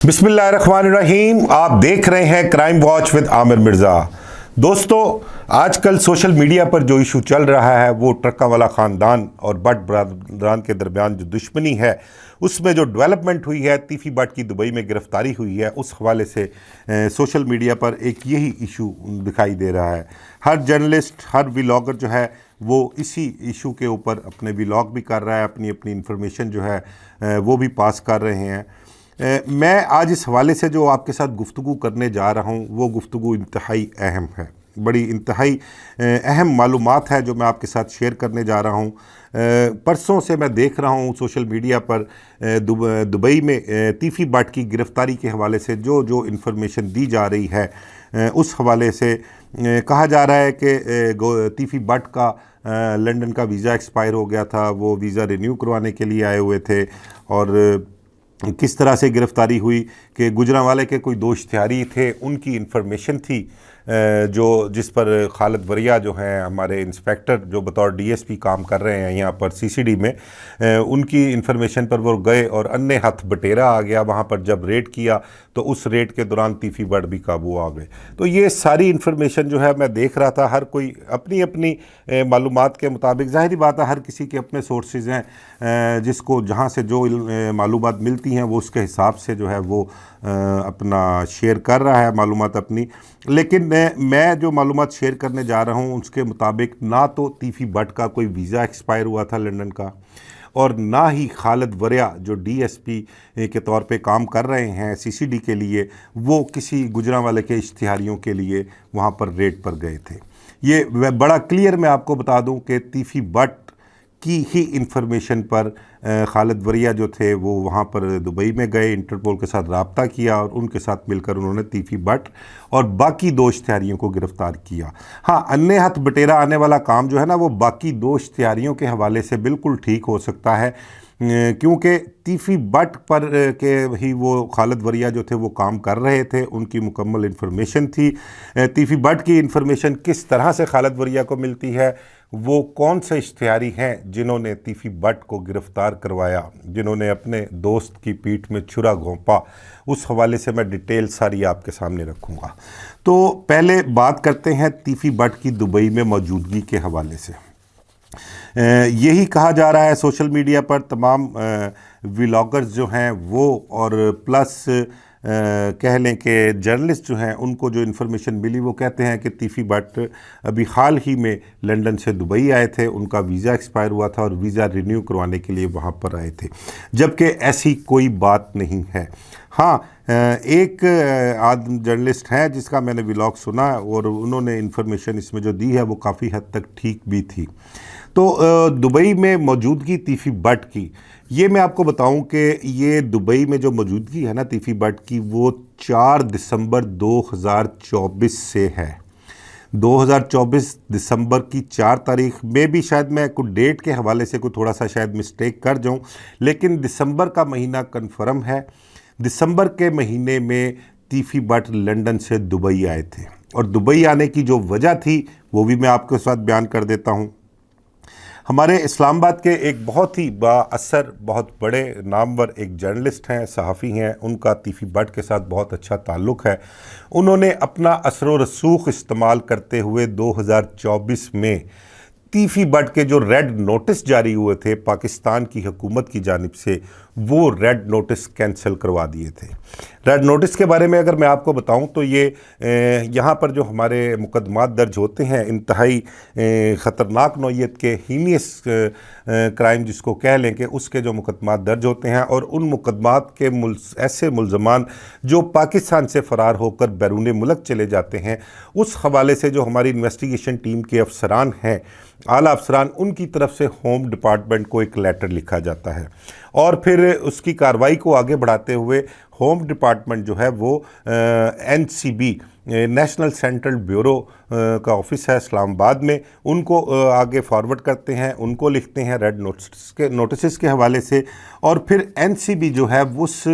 बिस्मिल्लाहिर्रहमानिर्रहीम। आप देख रहे हैं crime watch with Aamir Mirza. दोस्तों, आजकल सोशल मीडिया पर जो इशू चल रहा है वो ट्रक्का वाला ख़ानदान और भट्ट बरादरान के दरमियान जो दुश्मनी है उसमें जो डेवलपमेंट हुई है, तीफ़ी भट्ट की दुबई में गिरफ़्तारी हुई है, उस हवाले से सोशल मीडिया पर एक यही इशू दिखाई दे रहा है। हर जर्नलिस्ट, हर व्लॉगर जो है वो इसी इशू के ऊपर अपने व्लॉग भी कर रहा है, अपनी अपनी इंफॉर्मेशन जो है वो भी पास कर रहे हैं। मैं आज इस हवाले से जो आपके साथ गुफ्तगू करने जा रहा हूँ वो गुफ्तगू इंतहाई अहम है, बड़ी इंतहाई अहम मालूमात है जो मैं आपके साथ शेयर करने जा रहा हूँ। परसों से मैं देख रहा हूँ सोशल मीडिया पर दुबई में तीफ़ी भट्ट की गिरफ़्तारी के हवाले से जो जो इन्फॉर्मेशन दी जा रही है उस हवाले से कहा जा रहा है कि तीफ़ी भट्ट का लंदन का वीज़ा एक्सपायर हो गया था, वो वीज़ा रिन्यू करवाने के लिए आए हुए थे और किस तरह से गिरफ़्तारी हुई कि गुजरांवाले के कोई दो इश्तिहारी थे, उनकी इन्फॉर्मेशन थी जो जिस पर खालिद वरिया जो हैं हमारे इंस्पेक्टर जो बतौर डीएसपी काम कर रहे हैं यहाँ पर सीसीडी में, उनकी इन्फॉर्मेशन पर वो गए और अन्य हाथ बटेरा आ गया। वहाँ पर जब रेड किया तो उस रेड के दौरान तीफ़ी भट्ट भी काबू आ गए। तो ये सारी इन्फॉर्मेशन जो है मैं देख रहा था, हर कोई अपनी अपनी मालूमात के मुताबिक, ज़ाहिरी बात है हर किसी के अपने सोर्सेज हैं, जिसको जहाँ से जो मालूमात मिलती हैं वो उसके हिसाब से जो है वो अपना शेयर कर रहा है मालूमात अपनी। लेकिन मैं जो मालूमात शेयर करने जा रहा हूँ उसके मुताबिक ना तो तीफ़ी भट्ट का कोई वीज़ा एक्सपायर हुआ था लंदन का, और ना ही खालिद वरिया जो डीएसपी के तौर पे काम कर रहे हैं सीसीडी के लिए, वो किसी गुजरांवाले के इश्तिहारियों के लिए वहाँ पर रेड पर गए थे। ये बड़ा क्लियर मैं आपको बता दूं कि तीफ़ी भट्ट की ही इंफॉर्मेशन पर खालिद वरिया जो थे वो वहाँ पर दुबई में गए, इंटरपोल के साथ रब्ता किया और उनके साथ मिलकर उन्होंने तीफ़ी भट्ट और बाकी दो इश्तिहारियों को गिरफ़्तार किया। हाँ, अन्य हाथ बटेरा आने वाला काम जो है ना वो बाकी दो इश्तिहारियों के हवाले से बिल्कुल ठीक हो सकता है, क्योंकि तीफ़ी भट्ट पर के ही वो खालिद वरिया जो थे वो काम कर रहे थे, उनकी मुकम्मल इन्फॉर्मेशन थी। तीफ़ी भट्ट की इन्फॉर्मेशन किस तरह से खालिद वरिया को मिलती है, वो कौन से इश्तिहारी हैं जिन्होंने तीफ़ी भट्ट को गिरफ़्तार करवाया, जिन्होंने अपने दोस्त की पीठ में छुरा घोंपा, उस हवाले से मैं डिटेल सारी आपके सामने रखूँगा। तो पहले बात करते हैं तीफ़ी भट्ट की दुबई में मौजूदगी के हवाले से। यही कहा जा रहा है सोशल मीडिया पर, तमाम व्लॉगर्स जो हैं वो और प्लस कह लें कि जर्नलिस्ट जो हैं उनको जो इन्फॉर्मेशन मिली वो कहते हैं कि तीफ़ी भट्ट अभी हाल ही में लंदन से दुबई आए थे, उनका वीज़ा एक्सपायर हुआ था और वीज़ा रिन्यू करवाने के लिए वहाँ पर आए थे, जबकि ऐसी कोई बात नहीं है। हाँ, एक आदम जर्नलिस्ट है जिसका मैंने व्लॉग सुना और उन्होंने इन्फॉर्मेशन इसमें जो दी है वो काफ़ी हद तक ठीक भी थी। तो दुबई में मौजूदगी तीफ़ी भट्ट की, ये मैं आपको बताऊं कि ये दुबई में जो मौजूदगी है ना तीफ़ी भट्ट की, वो 4 दिसंबर 2024 से है। 2024 दिसंबर की 4 तारीख में भी शायद मैं कुछ डेट के हवाले से कोई थोड़ा सा शायद मिस्टेक कर जाऊं, लेकिन दिसंबर का महीना कन्फर्म है। दिसंबर के महीने में तीफ़ी भट्ट लंदन से दुबई आए थे और दुबई आने की जो वजह थी वो भी मैं आपके साथ बयान कर देता हूँ। हमारे इस्लामाबाद के एक बहुत ही बाअसर, बहुत बड़े नामवर एक जर्नलिस्ट हैं, सहाफ़ी हैं, उनका तीफ़ी भट्ट के साथ बहुत अच्छा ताल्लुक़ है। उन्होंने अपना असर व रसूख़ इस्तेमाल करते हुए 2024 में तीफ़ी भट्ट के जो रेड नोटिस जारी हुए थे पाकिस्तान की हुकूमत की जानिब से, वो रेड नोटिस कैंसिल करवा दिए थे। रेड नोटिस के बारे में अगर मैं आपको बताऊं तो ये यहाँ पर जो हमारे मुकदमात दर्ज होते हैं, इंतहाई ख़तरनाक नौइयत के हीनियस क्राइम जिसको कह लें कि उसके जो मुकदमात दर्ज होते हैं और उन मुकदमात के ऐसे मुल्ज़मान जो पाकिस्तान से फ़रार होकर बैरून मुल्क चले जाते हैं, उस हवाले से जो हमारी इन्वेस्टिगेशन टीम के अफसरान हैं, आला अफसरान, उनकी तरफ से होम डिपार्टमेंट को एक लेटर लिखा जाता है और फिर उसकी कार्रवाई को आगे बढ़ाते हुए होम डिपार्टमेंट जो है वो एनसीबी नेशनल सेंट्रल ब्यूरो का ऑफिस है इस्लामाबाद में, उनको आगे फॉरवर्ड करते हैं, उनको लिखते हैं रेड नोटिस के हवाले से। और फिर एनसीबी जो है उस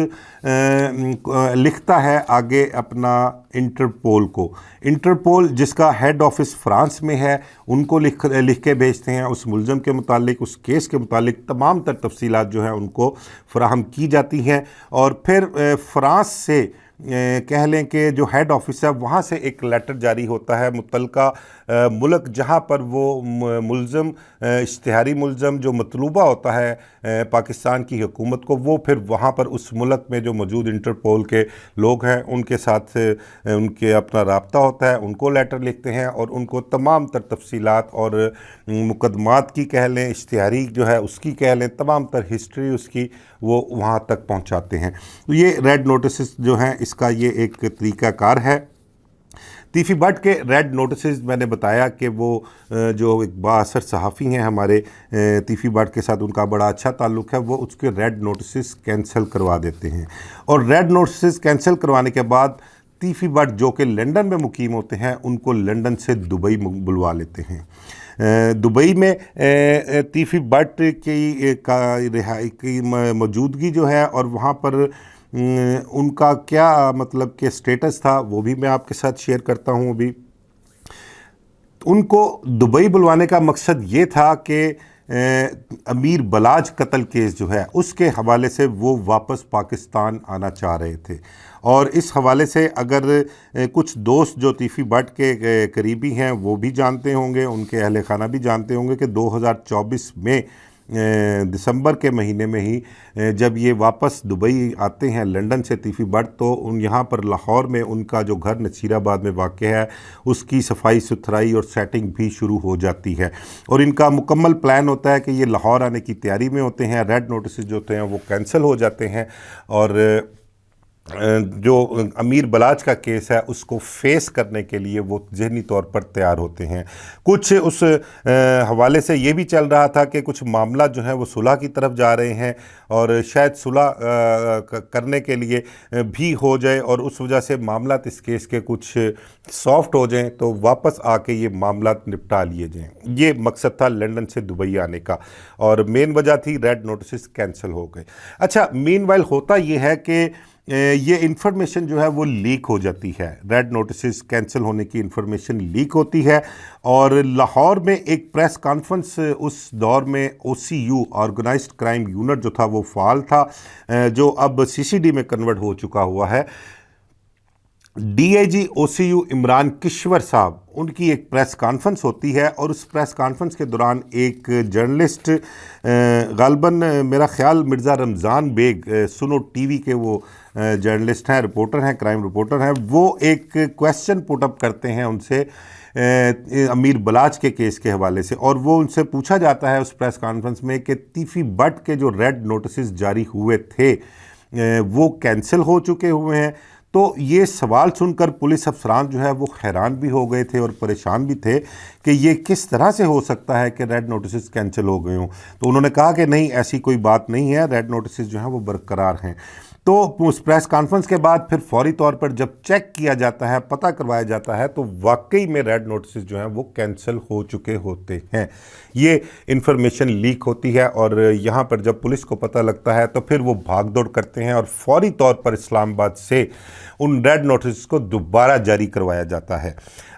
लिखता है आगे अपना इंटरपोल को। इंटरपोल जिसका हेड ऑफिस फ्रांस में है, उनको लिख के भेजते हैं। उस मुलज़म के मुतालिक, उस केस के मुतालिक तमाम तर तफसीलात जो हैं उनको फ़राहम की जाती हैं। और फिर फ्रांस से कह लें कि जो हेड ऑफिस है वहाँ से एक लेटर जारी होता है मुतलका मुल्क जहाँ पर वो मुलज़म, इश्तिहारी मुलज़म जो मतलूबा होता है पाकिस्तान की हुकूमत को, वो फिर वहाँ पर उस मुल्क में जो मौजूद इंटरपोल के लोग हैं उनके साथ उनके अपना राब्ता होता है, उनको लेटर लिखते हैं और उनको तमाम तर तफसीलात और मुकदमात की कह लें, इश्तिहारी जो है उसकी कह लें, तमाम तर हिस्ट्री उसकी वो वहाँ तक पहुँचाते हैं। तो ये रेड नोटिस जो हैं इसका ये एक तरीक़ाकार है। तीफी भट्ट के रेड नोटिस मैंने बताया कि वो जो एक बाअसर सहाफ़ी हैं हमारे तीफी भट्ट के साथ उनका बड़ा अच्छा ताल्लुक़ है, वो उसके रेड नोटिस कैंसिल करवा देते हैं। और रेड नोटिस कैंसिल करवाने के बाद तीफी भट्ट जो कि लंदन में मुकीम होते हैं उनको लंदन से दुबई बुलवा लेते हैं। दुबई में तीफी भट्ट की रिहाई की मौजूदगी जो है और वहाँ पर उनका क्या मतलब कि स्टेटस था वो भी मैं आपके साथ शेयर करता हूँ। अभी उनको दुबई बुलवाने का मकसद ये था कि अमीर बलाज कत्ल केस जो है उसके हवाले से वो वापस पाकिस्तान आना चाह रहे थे। और इस हवाले से अगर कुछ दोस्त जो तीफी भट्ट के करीबी हैं वो भी जानते होंगे, उनके अहले खाना भी जानते होंगे कि 2024 में दिसंबर के महीने में ही जब ये वापस दुबई आते हैं लंदन से तीफी भट्ट, तो उन यहाँ पर लाहौर में उनका जो घर नसीराबाद में वाक़ है उसकी सफाई सुथराई और सेटिंग भी शुरू हो जाती है। और इनका मुकम्मल प्लान होता है कि ये लाहौर आने की तैयारी में होते हैं। रेड नोटिस जो होते हैं वो कैंसिल हो जाते हैं और जो अमीर बलाज का केस है उसको फेस करने के लिए वो ज़हनी तौर पर तैयार होते हैं। कुछ उस हवाले से ये भी चल रहा था कि कुछ मामला जो है वो सुलह की तरफ जा रहे हैं और शायद सुलह करने के लिए भी हो जाए और उस वजह से मामला इस केस के कुछ सॉफ्ट हो जाएं तो वापस आके ये मामला निपटा लिए जाएं। ये मकसद था लंदन से दुबई आने का और मेन वजह थी रेड नोटिस कैंसिल हो गए। अच्छा, मीनवाइल होता ये है कि ये इन्फॉर्मेशन जो है वो लीक हो जाती है। रेड नोटिस कैंसिल होने की इन्फॉर्मेशन लीक होती है और लाहौर में एक प्रेस कॉन्फ्रेंस उस दौर में OCU ऑर्गेनाइज्ड क्राइम यूनिट जो था वो फ़ाल था, जो अब CCD में कन्वर्ट हो चुका हुआ है। DIG OCU इमरान किश्वर साहब, उनकी एक प्रेस कॉन्फ्रेंस होती है और उस प्रेस कॉन्फ्रेंस के दौरान एक जर्नलिस्ट गालबन मेरा ख्याल मिर्ज़ा रमज़ान बेग, सुनो TV के वो जर्नलिस्ट हैं, रिपोर्टर हैं, क्राइम रिपोर्टर हैं, वो एक क्वेश्चन पुटअप करते हैं उनसे अमीर बलाज के केस के हवाले से। और वो उनसे पूछा जाता है उस प्रेस कॉन्फ्रेंस में कि तीफी भट्ट के जो रेड नोटिस जारी हुए थे वो कैंसिल हो चुके हुए हैं। तो ये सवाल सुनकर पुलिस अफसरान जो है वो हैरान भी हो गए थे और परेशान भी थे कि ये किस तरह से हो सकता है कि रेड नोटिस कैंसिल हो गए हों। तो उन्होंने कहा कि नहीं, ऐसी कोई बात नहीं है, रेड नोटिस जो हैं वो बरकरार हैं। तो उस प्रेस कॉन्फ्रेंस के बाद फिर फौरी तौर पर जब चेक किया जाता है, पता करवाया जाता है, तो वाकई में रेड नोटिस जो हैं वो कैंसिल हो चुके होते हैं। ये इन्फॉर्मेशन लीक होती है और यहाँ पर जब पुलिस को पता लगता है तो फिर वो भाग दौड़ करते हैं और फौरी तौर पर इस्लामाबाद से उन रेड नोटिस को दोबारा जारी करवाया जाता है।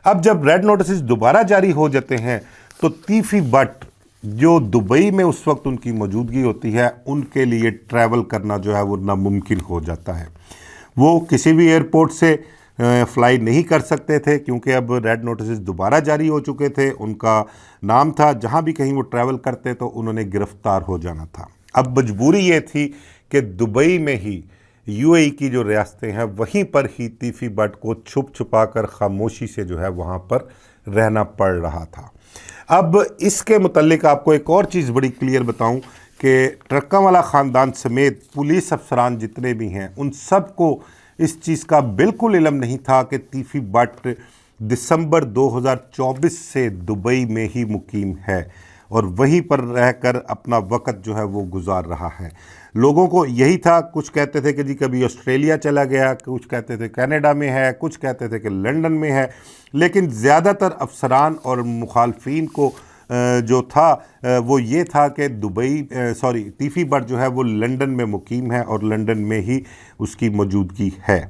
अब जब रेड नोटिस दोबारा जारी हो जाते हैं तो तीफी भट्ट जो दुबई में उस वक्त उनकी मौजूदगी होती है, उनके लिए ट्रैवल करना जो है वो नामुमकिन हो जाता है। वो किसी भी एयरपोर्ट से फ़्लाई नहीं कर सकते थे क्योंकि अब रेड नोटिस दोबारा जारी हो चुके थे। उनका नाम था, जहाँ भी कहीं वो ट्रैवल करते तो उन्होंने गिरफ़्तार हो जाना था। अब मजबूरी ये थी कि दुबई में ही UAE की जो रियासतें हैं वहीं पर ही तीफी भट्ट को छुप छुपा कर खामोशी से जो है वहाँ पर रहना पड़ रहा था। अब इसके मुतल्लिक आपको एक और चीज़ बड़ी क्लियर बताऊं कि ट्रक्कावाला ख़ानदान समेत पुलिस अफसरान जितने भी हैं उन सब को इस चीज़ का बिल्कुल इल्म नहीं था कि तीफी भट्ट दिसंबर 2024 से दुबई में ही मुकीम है। और वहीं पर रहकर अपना वक्त जो है वो गुजार रहा है। लोगों को यही था, कुछ कहते थे कि जी कभी ऑस्ट्रेलिया चला गया, कुछ कहते थे कनाडा में है, कुछ कहते थे कि लंदन में है, लेकिन ज़्यादातर अफसरान और मुखालफिन को जो था वो ये था कि तीफी बट जो है वो लंदन में मुकीम है और लंदन में ही उसकी मौजूदगी है।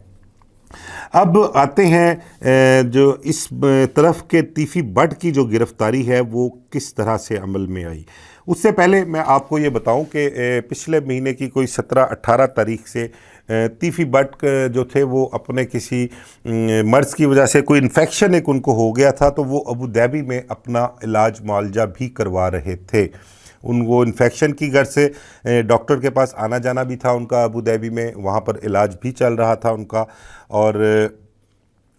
अब आते हैं जो इस तरफ के तीफी बट की जो गिरफ्तारी है वो किस तरह से अमल में आई। उससे पहले मैं आपको ये बताऊं कि पिछले महीने की कोई 17-18 तारीख से तीफी बट जो थे वो अपने किसी मर्ज़ की वजह से कोई इन्फेक्शन एक उनको हो गया था, तो वो अबू धाबी में अपना इलाज मुआलजा भी करवा रहे थे। उनको इन्फेक्शन की घर से डॉक्टर के पास आना जाना भी था उनका अबू धाबी में, वहाँ पर इलाज भी चल रहा था उनका, और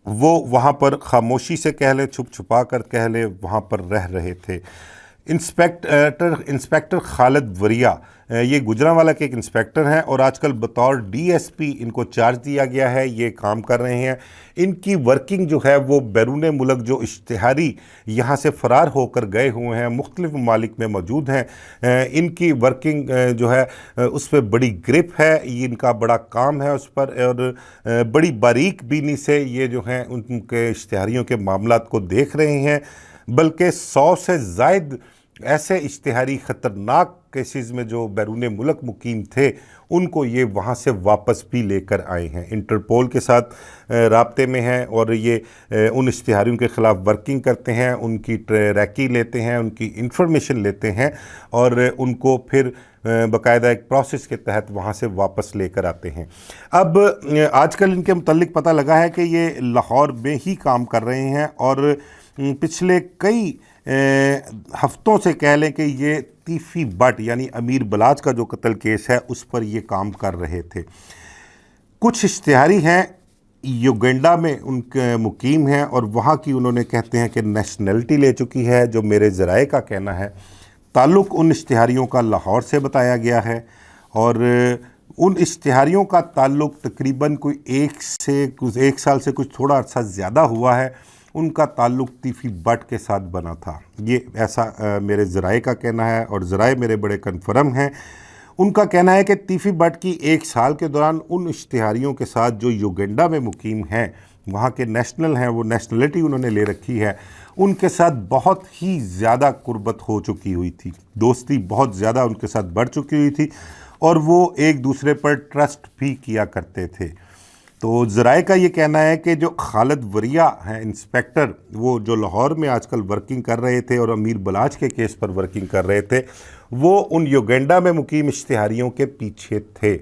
वो वहाँ पर खामोशी से कह लें, छुप छुपा कर कह लें, वहाँ पर रह रहे थे। इंस्पेक्टर खालिद वरिया, ये गुजरांवाला के एक इंस्पेक्टर हैं और आजकल बतौर डीएसपी इनको चार्ज दिया गया है, ये काम कर रहे हैं। इनकी वर्किंग जो है वो बैरून मुल्क जो इश्तिहारी यहाँ से फ़रार होकर गए हुए हैं, मुख्तलिफ ममालिक में मौजूद हैं, इनकी वर्किंग जो है उस पर बड़ी ग्रिप है, ये इनका बड़ा काम है उस पर, और बड़ी बारीक बीनी से ये जो हैं उनके इश्तिहारियों के मामलात को देख रहे हैं। बल्कि 100 से ज़ायद ऐसे इश्तिहारी ख़तरनाक केसेस में जो बैरून मुल्क मुकीम थे उनको ये वहाँ से वापस भी लेकर आए हैं। इंटरपोल के साथ राब्ते में हैं और ये उन इश्तिहारियों के ख़िलाफ़ वर्किंग करते हैं, उनकी ट्रैकी लेते हैं, उनकी इंफॉर्मेशन लेते हैं और उनको फिर बाकायदा एक प्रोसेस के तहत वहाँ से वापस लेकर आते हैं। अब आजकल इनके मुतल्लिक पता लगा है कि ये लाहौर में ही काम कर रहे हैं और पिछले कई हफ्तों से कह लें कि ये तीफी बट यानी अमीर बलाच का जो कत्ल केस है उस पर ये काम कर रहे थे। कुछ इश्तिहारी हैं युगांडा में उनके मुकीम हैं और वहाँ की उन्होंने कहते हैं कि नेशनलिटी ले चुकी है। जो मेरे ज़राए का कहना है, ताल्लुक़ उन इश्तिहारियों का लाहौर से बताया गया है और उन इश्तिहारियों का ताल्लुक़ तकरीबन कोई एक साल से कुछ थोड़ा अर्सा ज़्यादा हुआ है, उनका ताल्लुक़ तीफी बट के साथ बना था। ये ऐसा मेरे ज़राए का कहना है और ज़राए मेरे बड़े कन्फर्म हैं। उनका कहना है कि तीफी बट की एक साल के दौरान उन इश्तिहारियों के साथ जो युगांडा में मुकीम हैं, वहाँ के नेशनल हैं, वो नेशनलिटी उन्होंने ले रखी है, उनके साथ बहुत ही ज़्यादा कुर्बत हो चुकी हुई थी, दोस्ती बहुत ज़्यादा उनके साथ बढ़ चुकी हुई थी और वो एक दूसरे पर ट्रस्ट भी किया करते थे। तो ज़राए का ये कहना है कि जो खालिद वरिया हैं इंस्पेक्टर, वो जो लाहौर में आजकल वर्किंग कर रहे थे और अमीर बलाच के केस पर वर्किंग कर रहे थे, वो उन युगांडा में मुकीम इश्तिहारियों के पीछे थे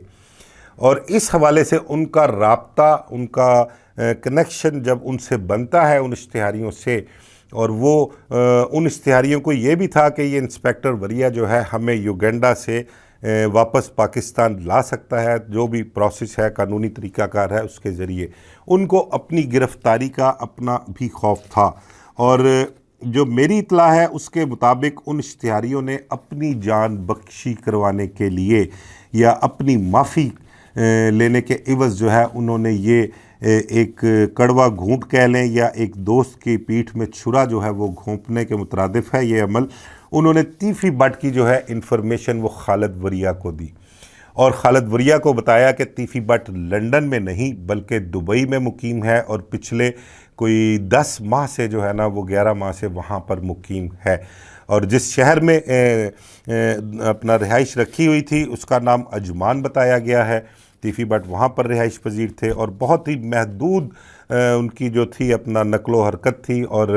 और इस हवाले से उनका राब्ता, उनका कनेक्शन जब उनसे बनता है उन इश्तिहारियों से, और वो उन इश्तिहारियों को ये भी था कि ये इंस्पेक्टर वरिया जो है हमें युगांडा से वापस पाकिस्तान ला सकता है, जो भी प्रोसेस है कानूनी तरीक़ाकार है उसके ज़रिए। उनको अपनी गिरफ़्तारी का अपना भी खौफ था और जो मेरी इत्तला है उसके मुताबिक उन इश्तिहारियों ने अपनी जान बख्शी करवाने के लिए या अपनी माफ़ी लेने के इवज़ जो है उन्होंने ये एक कड़वा घूंट कह लें या एक दोस्त की पीठ में छुरा जो है वो घोंपने के मुतरादिफ है ये अमल। उन्होंने तीफी बट की जो है इंफॉर्मेशन वो खालिद वरिया को दी और खालिद वरिया को बताया कि तीफी बट लंदन में नहीं बल्कि दुबई में मुकीम है और पिछले कोई 10 माह से जो है ना वो 11 माह से वहाँ पर मुकीम है और जिस शहर में अपना रिहाइश रखी हुई थी उसका नाम अजमान बताया गया है। तीफी बट वहाँ पर रिहाइश पजीर थे और बहुत ही महदूद उनकी जो थी अपना नकलो हरकत थी और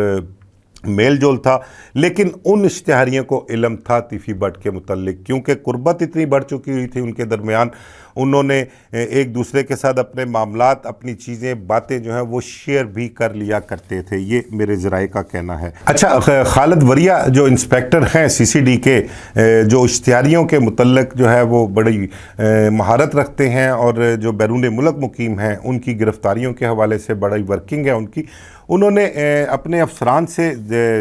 मेल जोल था, लेकिन उन इश्तिहारियों को इल्म था तीफी बट के मुतल्लिक, क्योंकि कुर्बत इतनी बढ़ चुकी हुई थी उनके दरमियान। उन्होंने एक दूसरे के साथ अपने मामलात, अपनी चीज़ें, बातें जो हैं वो शेयर भी कर लिया करते थे, ये मेरे ज़राए का कहना है। अच्छा, खालिद वरिया जो इंस्पेक्टर हैं सीसीडी के, जो इश्तिहारियों के मुतल्लिक जो है वो बड़ी महारत रखते हैं और जो बैरून मुल्क मुकीम हैं उनकी गिरफ़्तारियों के हवाले से बड़ी वर्किंग है उनकी। उन्होंने अपने अफसरान से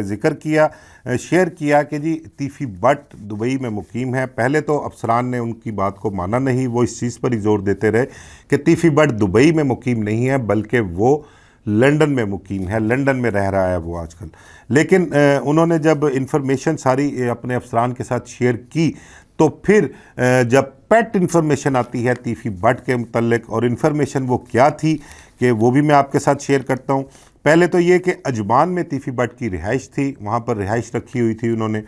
ज़िक्र किया, शेयर किया कि जी तीफी बट दुबई में मुकीम है। पहले तो अफसरान ने उनकी बात को माना नहीं, वो इस चीज़ पर ही ज़ोर देते रहे कि तीफी बट दुबई में मुकीम नहीं है बल्कि वो लंदन में मुकीम है, लंदन में रह रहा है वो आजकल। लेकिन उन्होंने जब इंफॉर्मेशन सारी अपने अफसरान के साथ शेयर की तो फिर जब पेट इंफॉर्मेशन आती है तीफी बट के मुतल्लिक, और इन्फॉर्मेशन वो क्या थी कि वो भी मैं आपके साथ शेयर करता हूँ। पहले तो ये कि अजमान में तीफी बट की रिहाइश थी, वहाँ पर रिहाइश रखी हुई थी उन्होंने।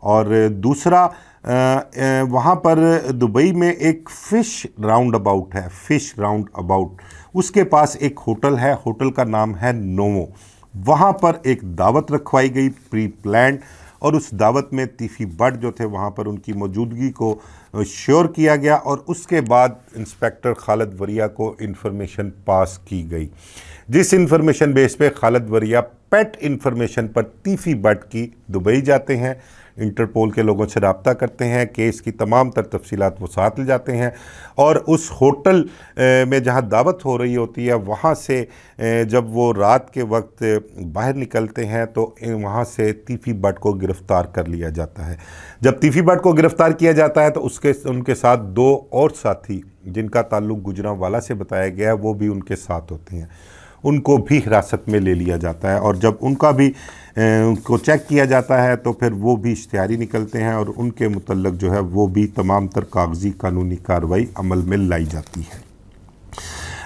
और दूसरा वहाँ पर दुबई में एक फ़िश राउंड अबाउट है, फ़िश राउंड अबाउट, उसके पास एक होटल है, होटल का नाम है नोवो। वहाँ पर एक दावत रखवाई गई प्री प्लान, और उस दावत में तीफी बट जो थे वहाँ पर उनकी मौजूदगी को श्योर किया गया, और उसके बाद इंस्पेक्टर खालिद वरिया को इन्फॉर्मेशन पास की गई, जिस इन्फॉर्मेशन बेस पे खालिद वरिया पेट इन्फॉर्मेशन पर तीफी बट की दुबई जाते हैं, इंटरपोल के लोगों से रब्ता करते हैं, केस की तमाम तर तफसीलात वो साथ ले जाते हैं, और उस होटल में जहां दावत हो रही होती है वहां से जब वो रात के वक्त बाहर निकलते हैं तो वहां से तीफी बट को गिरफ़्तार कर लिया जाता है। जब तीफी बट को गिरफ़्तार किया जाता है तो उनके साथ 2 और साथी जिनका ताल्लुक़ गुजरांवाला से बताया गया है वो भी उनके साथ होते हैं, उनको भी हिरासत में ले लिया जाता है। और जब उनका भी उनको चेक किया जाता है तो फिर वो भी इश्तिहारी निकलते हैं, और उनके मुतल्लिक जो है वो भी तमाम तर कागजी कानूनी कार्रवाई अमल में लाई जाती है।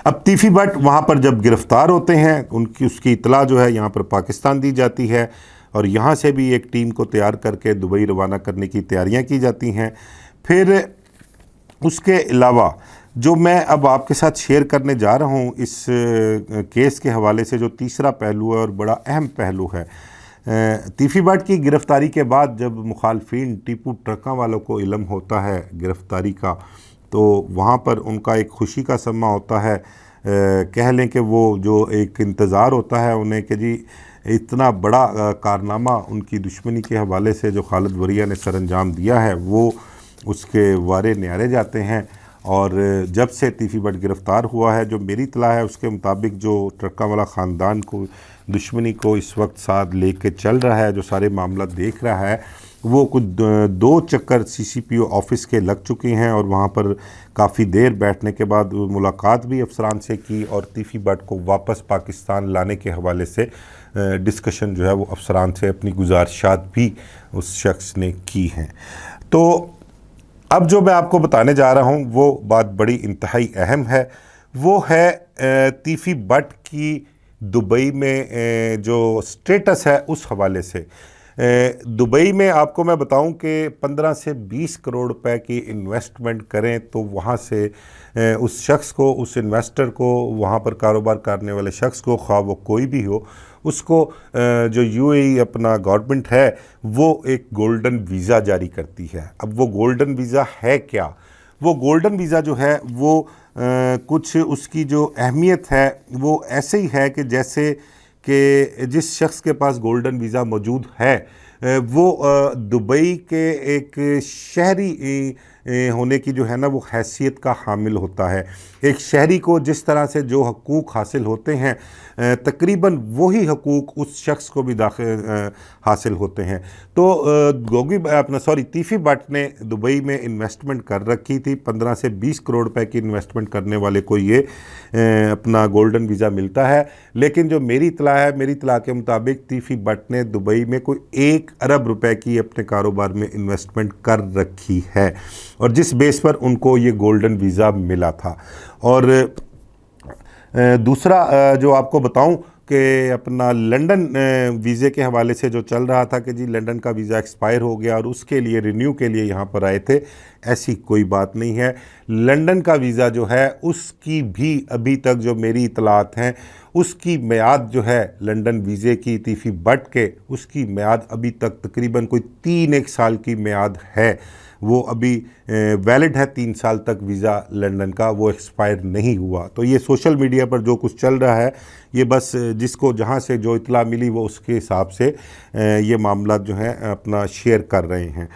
अब तीफी बट वहाँ पर जब गिरफ़्तार होते हैं उसकी इतला जो है यहाँ पर पाकिस्तान दी जाती है, और यहाँ से भी एक टीम को तैयार करके दुबई रवाना करने की तैयारियाँ की जाती हैं। फिर उसके अलावा जो मैं अब आपके साथ शेयर करने जा रहा हूँ इस केस के हवाले से, जो तीसरा पहलू है और बड़ा अहम पहलू है, तीफी बट की गिरफ़्तारी के बाद जब मुखालफिन टीपू ट्रकों वालों को इल्म होता है गिरफ़्तारी का, तो वहाँ पर उनका एक खुशी का समा होता है। कह लें कि वो जो एक इंतज़ार होता है उन्हें कि जी इतना बड़ा कारनामा उनकी दुश्मनी के हवाले से जो खालिद वरिया ने सरअंजाम दिया है वो उसके वारे न्यारे जाते हैं। और जब से तीफी बट गिरफ़्तार हुआ है, जो मेरी इत्तला है उसके मुताबिक जो ट्रक्का वाला ख़ानदान को दुश्मनी को इस वक्त साथ लेके चल रहा है, जो सारे मामला देख रहा है, वो कुछ 2 चक्कर CCPO ऑफ़िस के लग चुके हैं, और वहाँ पर काफ़ी देर बैठने के बाद मुलाकात भी अफसरान से की, और तीफी बट को वापस पाकिस्तान लाने के हवाले से डिस्कशन जो है वो अफसरान से अपनी गुजारिशात भी उस शख्स ने की हैं। तो अब जो मैं आपको बताने जा रहा हूँ वो बात बड़ी इंतहाई अहम है, वो है तीफी बट की दुबई में जो स्टेटस है उस हवाले से। दुबई में आपको मैं बताऊं कि 15 से 20 करोड़ रुपए की इन्वेस्टमेंट करें तो वहाँ से उस शख्स को, उस इन्वेस्टर को, वहाँ पर कारोबार करने वाले शख्स को, ख्वाह वो कोई भी हो, उसको जो UAE अपना गवर्नमेंट है वो एक गोल्डन वीज़ा जारी करती है। अब वो गोल्डन वीज़ा है क्या? वो गोल्डन वीज़ा जो है वो कुछ उसकी जो अहमियत है वो ऐसे ही है कि जैसे कि जिस शख्स के पास गोल्डन वीज़ा मौजूद है वो दुबई के एक शहरी होने की जो है ना वो हैसियत का हामिल होता है। एक शहरी को जिस तरह से जो हकूक़ हासिल होते हैं तकरीबन वही हकूक़ उस शख्स को भी हासिल होते हैं। तो तीफी बट ने दुबई में इन्वेस्टमेंट कर रखी थी। 15 से 20 करोड़ रुपए की इन्वेस्टमेंट करने वाले को ये अपना गोल्डन वीज़ा मिलता है। लेकिन जो मेरी इत्तला के मुताबिक तीफी बट ने दुबई में कोई 1 अरब रुपए की अपने कारोबार में इन्वेस्टमेंट कर रखी है, और जिस बेस पर उनको ये गोल्डन वीज़ा मिला था। और दूसरा जो आपको बताऊं कि अपना लंदन वीज़े के हवाले से जो चल रहा था कि जी लंदन का वीज़ा एक्सपायर हो गया और उसके लिए रिन्यू के लिए यहाँ पर आए थे, ऐसी कोई बात नहीं है। लंदन का वीज़ा जो है उसकी भी अभी तक जो मेरी इतलात हैं उसकी मियाद जो है लंदन वीज़े की तीफी बट के, उसकी मियाद अभी तक तकरीबन कोई 3-1 साल की मियाद है। वो अभी वैलिड है 3 साल तक वीज़ा लंदन का, वो एक्सपायर नहीं हुआ। तो ये सोशल मीडिया पर जो कुछ चल रहा है ये बस जिसको जहाँ से जो इतला मिली वो उसके हिसाब से ये मामला जो है अपना शेयर कर रहे हैं।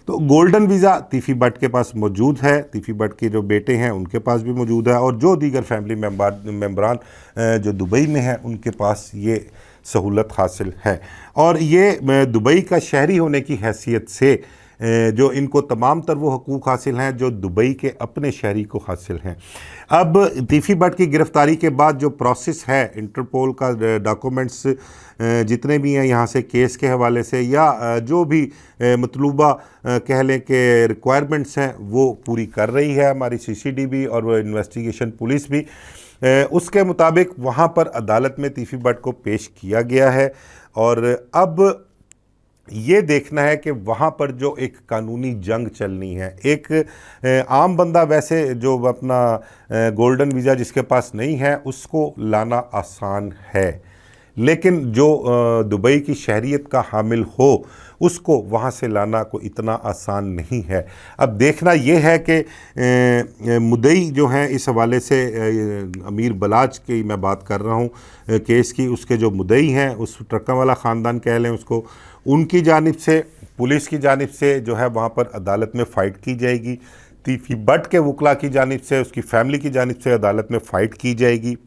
तो गोल्डन वीज़ा तीफी बट के पास मौजूद है, तीफी बट के जो बेटे हैं उनके पास भी मौजूद है, और जो दीगर फैमिली मेम्बरान जो दुबई में हैं उनके पास ये सहूलत हासिल है। और ये दुबई का शहरी होने की हैसियत से जो इनको तमाम तर वो हकूक़ हासिल हैं जो दुबई के अपने शहरी को हासिल हैं। अब तीफ़ी भट्ट की गिरफ़्तारी के बाद जो प्रोसेस है, इंटरपोल का डॉक्यूमेंट्स जितने भी हैं यहाँ से केस के हवाले से या जो भी मतलूबा कह लें कि रिक्वायरमेंट्स हैं वो पूरी कर रही है हमारी CCD भी और वो इन्वेस्टिगेशन पुलिस भी। उसके मुताबिक वहाँ पर अदालत में तीफ़ी भट्ट को पेश किया गया है और अब ये देखना है कि वहाँ पर जो एक कानूनी जंग चलनी है, एक आम बंदा वैसे जो अपना गोल्डन वीज़ा जिसके पास नहीं है उसको लाना आसान है, लेकिन जो दुबई की शहरियत का हामिल हो उसको वहाँ से लाना कोई इतना आसान नहीं है। अब देखना ये है कि मुद्दई जो हैं इस हवाले से अमीर बलाच की मैं बात कर रहा हूँ केस की, उसके जो मुद्दई हैं उस ट्रक्का वाला ख़ानदान कह लें उसको, उनकी जानिब से पुलिस की जानिब से जो है वहाँ पर अदालत में फ़ाइट की जाएगी। तीफ़ी भट्ट के वकला की जानिब से, उसकी फ़ैमिली की जानिब से अदालत में फ़ाइट की जाएगी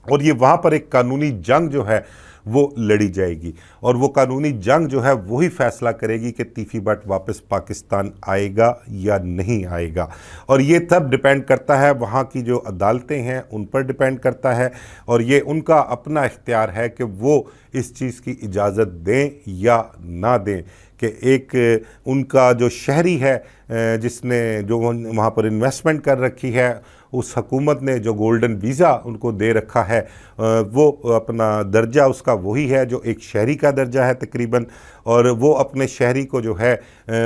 और ये वहाँ पर एक कानूनी जंग जो है वो लड़ी जाएगी और वो कानूनी जंग जो है वही फ़ैसला करेगी कि तीफ़ी भट्ट वापस पाकिस्तान आएगा या नहीं आएगा। और ये तब डिपेंड करता है, वहाँ की जो अदालतें हैं उन पर डिपेंड करता है और ये उनका अपना इख्तियार है कि वो इस चीज़ की इजाज़त दें या ना दें कि एक उनका जो शहरी है जिसने जो वहाँ पर इन्वेस्टमेंट कर रखी है, उस हकूमत ने जो गोल्डन वीज़ा उनको दे रखा है वो अपना दर्जा उसका वही है जो एक शहरी का दर्जा है तकरीबन, और वो अपने शहरी को जो है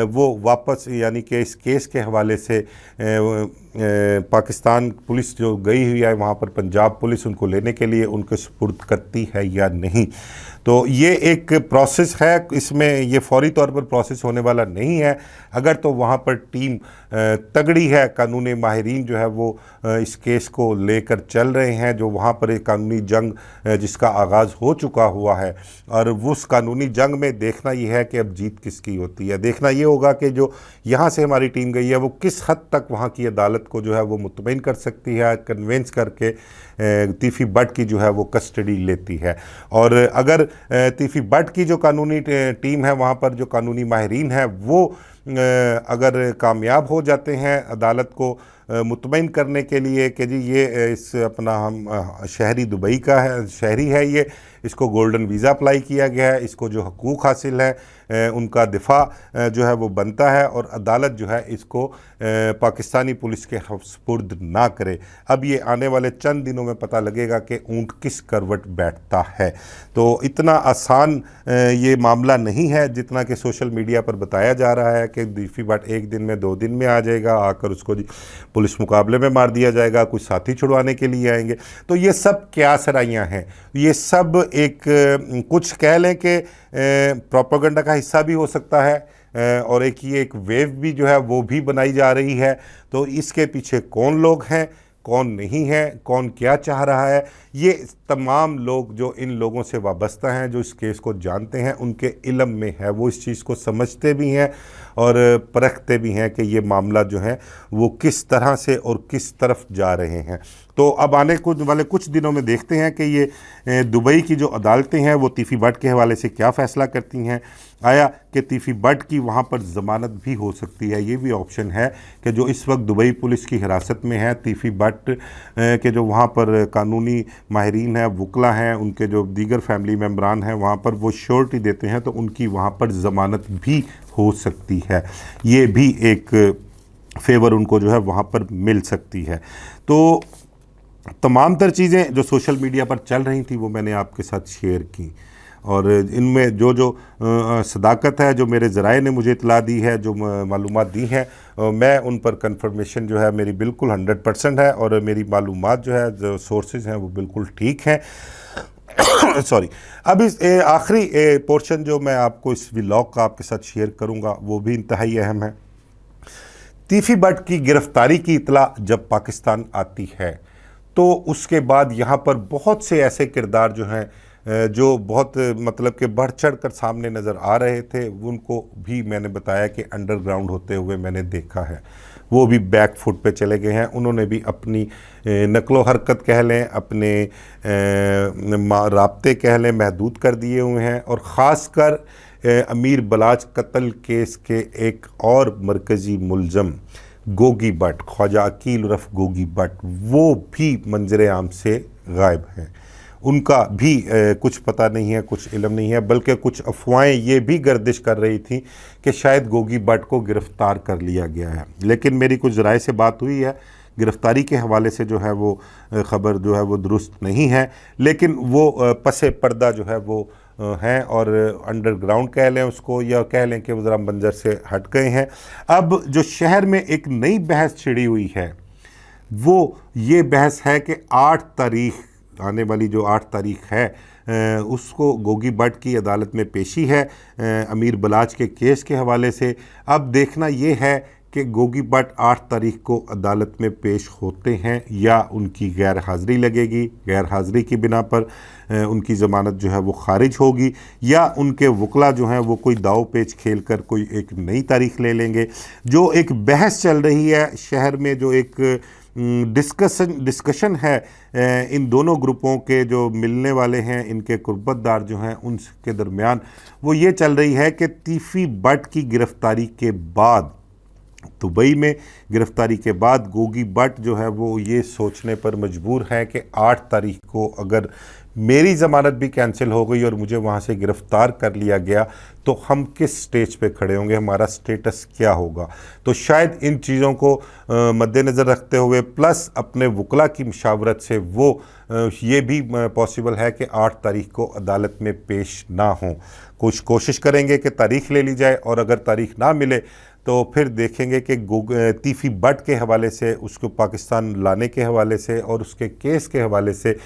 वो वापस यानी कि इस केस के हवाले से पाकिस्तान पुलिस जो गई हुई है वहाँ पर पंजाब पुलिस उनको लेने के लिए उनके सुपुर्द करती है या नहीं। तो ये एक प्रोसेस है, इसमें ये फौरी तौर पर प्रोसेस होने वाला नहीं है। अगर तो वहाँ पर टीम तगड़ी है, कानूनी माहिरीन जो है वो इस केस को लेकर चल रहे हैं, जो वहाँ पर एक कानूनी जंग जिसका आगाज़ हो चुका हुआ है और उस कानूनी जंग में देखना ये है कि अब जीत किसकी होती है। देखना ये होगा कि जो यहाँ से हमारी टीम गई है वो किस हद तक वहाँ की अदालत को जो है वो मुतमईन कर सकती है, कन्वेंस करके तीफ़ी भट्ट की जो है वो कस्टडी लेती है। और अगर तीफ़ी भट्ट की जो कानूनी टीम है वहाँ पर जो कानूनी माहिरीन है वो अगर कामयाब हो जाते हैं अदालत को मुतमईन करने के लिए कि जी ये इस अपना हम शहरी दुबई का है, शहरी है, ये इसको गोल्डन वीज़ा अप्लाई किया गया है, इसको जो हकूक़ हासिल है उनका दिफा जो है वो बनता है और अदालत जो है इसको पाकिस्तानी पुलिस के सुपुर्द ना करे। अब ये आने वाले चंद दिनों में पता लगेगा कि ऊँट किस करवट बैठता है। तो इतना आसान ये मामला नहीं है जितना कि सोशल मीडिया पर बताया जा रहा है कि तीफ़ी भट्ट एक दिन में 2 दिन में आ जाएगा, आकर उसको पुलिस मुकाबले में मार दिया जाएगा, कुछ साथी छुड़वाने के लिए आएंगे। तो ये सब क्या सराइयाँ हैं, ये सब एक कुछ कह लें कि प्रोपेगेंडा का हिस्सा भी हो सकता है और एक ये एक वेव भी जो है वो भी बनाई जा रही है। तो इसके पीछे कौन लोग हैं, कौन नहीं है, कौन क्या चाह रहा है, ये तमाम लोग जो इन लोगों से वाबस्ता हैं, जो इस केस को जानते हैं, उनके इल्म में है, वो इस चीज़ को समझते भी हैं और परखते भी हैं कि ये मामला जो है वो किस तरह से और किस तरफ जा रहे हैं। तो अब आने वाले कुछ दिनों में देखते हैं कि ये दुबई की जो अदालतें हैं वो तीफ़ी भट्ट के हवाले से क्या फ़ैसला करती हैं। आया कि तीफ़ी भट्ट की वहाँ पर ज़मानत भी हो सकती है, ये भी ऑप्शन है कि जो इस वक्त दुबई पुलिस की हिरासत में है तीफ़ी भट्ट के जो वहाँ पर कानूनी माहिरीन हैं, वकला हैं, उनके जो दीगर फैमिली मेम्बरान हैं वहाँ पर वो श्योरिटी देते हैं तो उनकी वहाँ पर ज़मानत भी हो सकती है। ये भी एक फेवर उनको जो है वहाँ पर मिल सकती है। तो तमाम तर चीज़ें जो सोशल मीडिया पर चल रही थी वो मैंने आपके साथ शेयर की और इनमें जो जो सदाकत है, जो मेरे ज़राए ने मुझे इतला दी है, जो मालूमात दी हैं, मैं उन पर कंफर्मेशन जो है मेरी बिल्कुल 100% है और मेरी मालूमात जो है जो सोर्सेज हैं वो बिल्कुल ठीक हैं। सॉरी। अब इस आखिरी पोर्शन जो मैं आपको इस व्लॉग का आपके साथ शेयर करूंगा वो भी इंतहाई अहम है। तीफ़ी भट्ट की गिरफ्तारी की इतला जब पाकिस्तान आती है तो उसके बाद यहाँ पर बहुत से ऐसे किरदार जो हैं जो बहुत मतलब कि बढ़ चढ़ कर सामने नज़र आ रहे थे, उनको भी मैंने बताया कि अंडरग्राउंड होते हुए मैंने देखा है। वो भी बैक फुट पे चले गए हैं, उन्होंने भी अपनी नकलो हरकत कह लें, अपने राब्ते कह लें महदूद कर दिए हुए हैं और ख़ास कर अमीर बलाच कत्ल केस के एक और मरकज़ी मुलज़म गोगी भट्ट, ख्वाजा अकील उर्फ गोगी भट्ट, वो भी मंजर आम से गायब हैं। उनका भी कुछ पता नहीं है, कुछ इल्म नहीं है, बल्कि कुछ अफवाहें ये भी गर्दिश कर रही थी कि शायद गोगी भट्ट को गिरफ़्तार कर लिया गया है। लेकिन मेरी कुछ ज़राए से बात हुई है, गिरफ़्तारी के हवाले से जो है वो ख़बर जो है वो दुरुस्त नहीं है, लेकिन वो पसे पर्दा जो है वो हैं और अंडरग्राउंड कह लें उसको, या कह लें कि वो ज़रा मंजर से हट गए हैं। अब जो शहर में एक नई बहस छिड़ी हुई है वो ये बहस है कि 8 तारीख, आने वाली जो 8 तारीख है उसको गोगी भट्ट की अदालत में पेशी है अमीर बलाच के केस के हवाले से। अब देखना ये है कि गोगी भट्ट 8 तारीख को अदालत में पेश होते हैं या उनकी गैर हाज़िरी लगेगी, गैर हाज़िरी की बिना पर उनकी ज़मानत जो है वो खारिज होगी, या उनके वकला जो हैं वो कोई दाव पेच खेल कर कोई एक नई तारीख ले लेंगे। जो एक बहस चल रही है शहर में, जो एक डिस्कशन है इन दोनों ग्रुपों के जो मिलने वाले हैं, इनके कुर्बतदार जो हैं उनके दरमियान, वो ये चल रही है कि तीफ़ी भट्ट की गिरफ़्तारी के बाद, दुबई में गिरफ़्तारी के बाद गोगी भट्ट जो है वो ये सोचने पर मजबूर है कि 8 तारीख को अगर मेरी ज़मानत भी कैंसिल हो गई और मुझे वहाँ से गिरफ़्तार कर लिया गया तो हम किस स्टेज पे खड़े होंगे, हमारा स्टेटस क्या होगा। तो शायद इन चीज़ों को मद्देनज़र रखते हुए प्लस अपने वकला की मशावरत से वो ये भी पॉसिबल है कि 8 तारीख को अदालत में पेश ना हों। कुछ कोशिश करेंगे कि तारीख़ ले ली जाए, और अगर तारीख़ ना मिले तो फिर देखेंगे कि तीफ़ी भट्ट के हवाले से, उसको पाकिस्तान लाने के हवाले से और उसके केस के हवाले से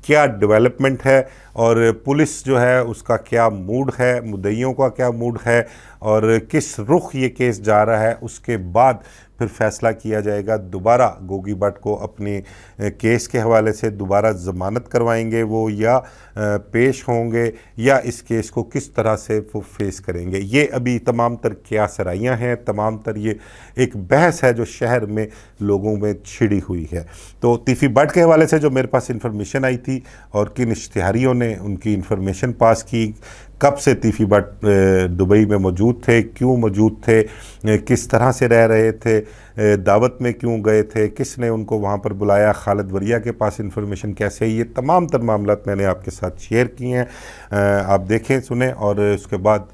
क्या डेवलपमेंट है, और पुलिस जो है उसका क्या मूड है, मुद्दइयों का क्या मूड है, और किस रुख ये केस जा रहा है। उसके बाद फिर फ़ैसला किया जाएगा दोबारा गोगी भट्ट को अपने केस के हवाले से दोबारा ज़मानत करवाएंगे वो, या पेश होंगे, या इस केस को किस तरह से वो फेस करेंगे। ये अभी तमाम तर क्या सराइयाँ हैं, तमाम तर ये एक बहस है जो शहर में लोगों में छिड़ी हुई है। तो तीफ़ी भट्ट के हवाले से जो मेरे पास इन्फॉर्मेशन आई थी और किन इश्तिहारियों ने उनकी इन्फॉर्मेशन पास की, कब से तीफ़ी भट्ट दुबई में मौजूद थे, क्यों मौजूद थे, किस तरह से रह रहे थे, दावत में क्यों गए थे, किसने उनको वहाँ पर बुलाया, खालिद वरिया के पास इन्फॉर्मेशन कैसे, ये तमाम तर मामलात मैंने आपके साथ शेयर किए हैं। आप देखें, सुने, और उसके बाद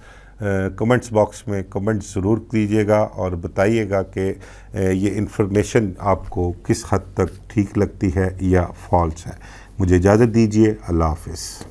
कमेंट्स बॉक्स में कमेंट ज़रूर कीजिएगा और बताइएगा कि ये इन्फॉर्मेशन आपको किस हद तक ठीक लगती है या फॉल्स है। मुझे इजाज़त दीजिए। अल्लाह हाफ़िज़।